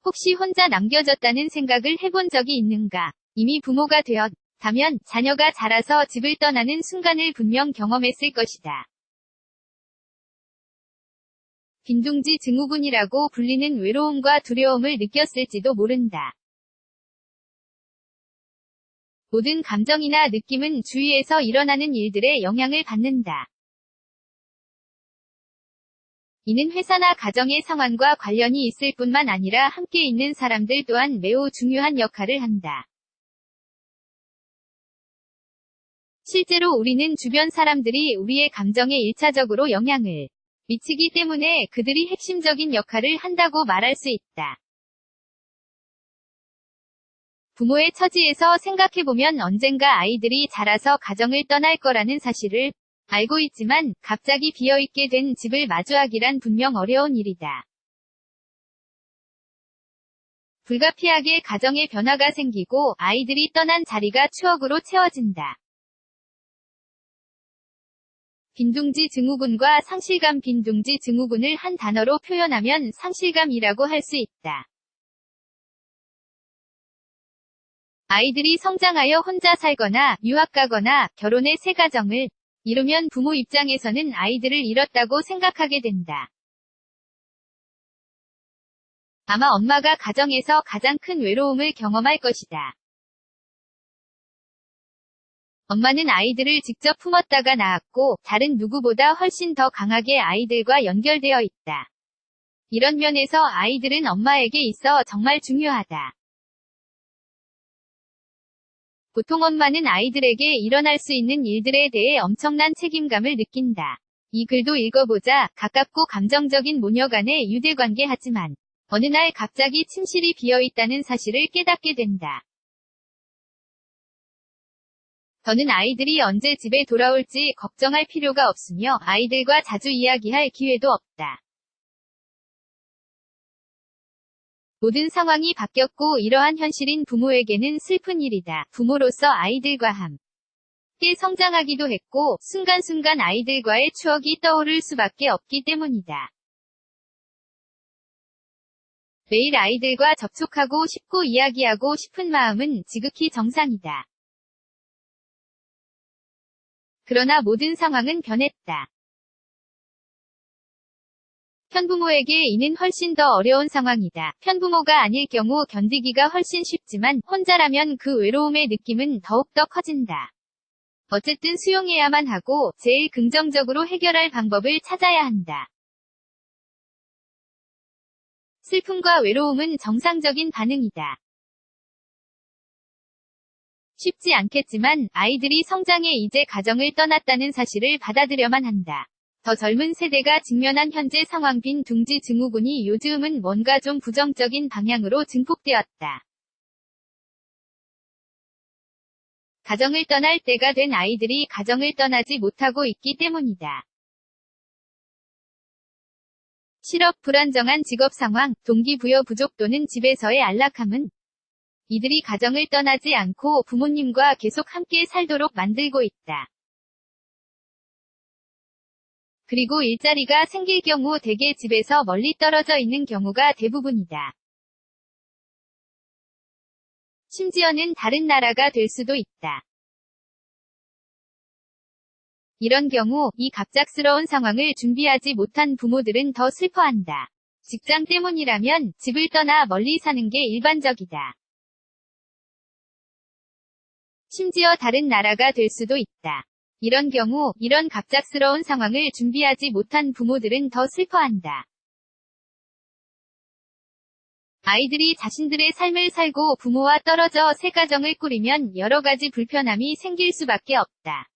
혹시 혼자 남겨졌다는 생각을 해본 적이 있는가? 이미 부모가 되었다면 자녀가 자라서 집을 떠나는 순간을 분명 경험했을 것이다. 빈둥지 증후군이라고 불리는 외로움과 두려움을 느꼈을지도 모른다. 모든 감정이나 느낌은 주위에서 일어나는 일들에 영향을 받는다. 이는 회사나 가정의 상황과 관련이 있을 뿐만 아니라 함께 있는 사람들 또한 매우 중요한 역할을 한다. 실제로 우리는 주변 사람들이 우리의 감정에 1차적으로 영향을 미치기 때문에 그들이 핵심적인 역할을 한다고 말할 수 있다. 부모의 처지에서 생각해보면 언젠가 아이들이 자라서 가정을 떠날 거라는 사실을 알고 있지만 갑자기 비어있게 된 집을 마주하기란 분명 어려운 일이다. 불가피하게 가정에 변화가 생기고 아이들이 떠난 자리가 추억으로 채워진다. 빈둥지 증후군과 상실감. 빈둥지 증후군을 한 단어로 표현하면 상실감이라고 할 수 있다. 아이들이 성장하여 혼자 살거나 유학 가거나 결혼해 새 가정을 이루면 부모 입장에서는 아이들을 잃었다고 생각하게 된다. 아마 엄마가 가정에서 가장 큰 외로움을 경험할 것이다. 엄마는 아이들을 직접 품었다가 낳았고 다른 누구보다 훨씬 더 강하게 아이들과 연결되어 있다. 이런 면에서 아이들은 엄마에게 있어 정말 중요하다. 보통 엄마는 아이들에게 일어날 수 있는 일들에 대해 엄청난 책임감을 느낀다. 이 글도 읽어보자. 가깝고 감정적인 모녀 간의 유대관계. 하지만 어느 날 갑자기 침실이 비어있다는 사실을 깨닫게 된다. 더는 아이들이 언제 집에 돌아올지 걱정할 필요가 없으며 아이들과 자주 이야기할 기회도 없다. 모든 상황이 바뀌었고 이러한 현실인 부모에게는 슬픈 일이다. 부모로서 아이들과 함께 성장하기도 했고 순간순간 아이들과의 추억이 떠오를 수밖에 없기 때문이다. 매일 아이들과 접촉하고 싶고 이야기하고 싶은 마음은 지극히 정상이다. 그러나 모든 상황은 변했다. 편부모에게 이는 훨씬 더 어려운 상황이다. 편부모가 아닐 경우 견디기가 훨씬 쉽지만 혼자라면 그 외로움의 느낌은 더욱더 커진다. 어쨌든 수용해야만 하고 제일 긍정적으로 해결할 방법을 찾아야 한다. 슬픔과 외로움은 정상적인 반응이다. 쉽지 않겠지만 아이들이 성장해 이제 가정을 떠났다는 사실을 받아들여만 한다. 더 젊은 세대가 직면한 현재 상황. 빈둥지 증후군이 요즘은 뭔가 좀 부정적인 방향으로 증폭되었다. 가정을 떠날 때가 된 아이들이 가정을 떠나지 못하고 있기 때문이다. 실업, 불안정한 직업 상황, 동기부여 부족 또는 집에서의 안락함은 이들이 가정을 떠나지 않고 부모님과 계속 함께 살도록 만들고 있다. 그리고 일자리가 생길 경우 대개 집에서 멀리 떨어져 있는 경우가 대부분이다. 심지어는 다른 나라가 될 수도 있다. 이런 경우 이 갑작스러운 상황을 준비하지 못한 부모들은 더 슬퍼한다. 직장 때문이라면 집을 떠나 멀리 사는 게 일반적이다. 심지어 다른 나라가 될 수도 있다. 이런 경우, 이런 갑작스러운 상황을 준비하지 못한 부모들은 더 슬퍼한다. 아이들이 자신들의 삶을 살고 부모와 떨어져 새 가정을 꾸리면 여러 가지 불편함이 생길 수밖에 없다.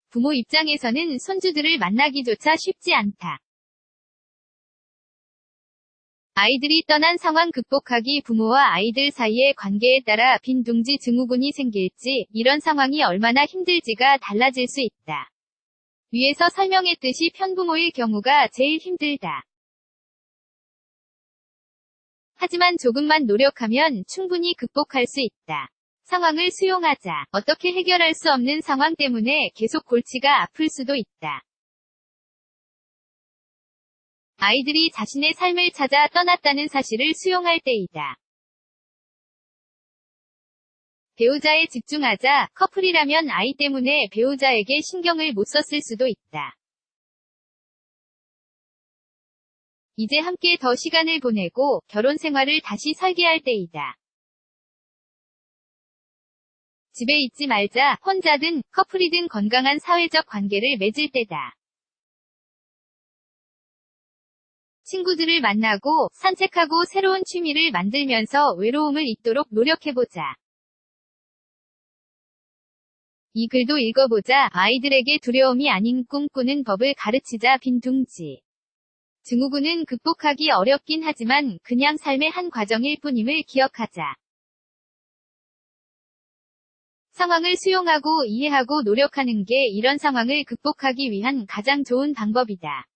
부모 입장에서는 손주들을 만나기조차 쉽지 않다. 아이들이 떠난 상황 극복하기. 부모와 아이들 사이의 관계에 따라 빈둥지 증후군이 생길지, 이런 상황이 얼마나 힘들지가 달라질 수 있다. 위에서 설명했듯이 편부모일 경우가 제일 힘들다. 하지만 조금만 노력하면 충분히 극복할 수 있다. 상황을 수용하자. 어떻게 해결할 수 없는 상황 때문에 계속 골치가 아플 수도 있다. 아이들이 자신의 삶을 찾아 떠났다는 사실을 수용할 때이다. 배우자에 집중하자. 커플이라면 아이 때문에 배우자에게 신경을 못 썼을 수도 있다. 이제 함께 더 시간을 보내고 결혼 생활을 다시 설계할 때이다. 집에 있지 말자. 혼자든 커플이든 건강한 사회적 관계를 맺을 때다. 친구들을 만나고 산책하고 새로운 취미를 만들면서 외로움을 잊도록 노력해보자. 이 글도 읽어보자. 아이들에게 두려움이 아닌 꿈꾸는 법을 가르치자. 빈둥지. 증후군은 극복하기 어렵긴 하지만 그냥 삶의 한 과정일 뿐임을 기억하자. 상황을 수용하고 이해하고 노력하는 게 이런 상황을 극복하기 위한 가장 좋은 방법이다.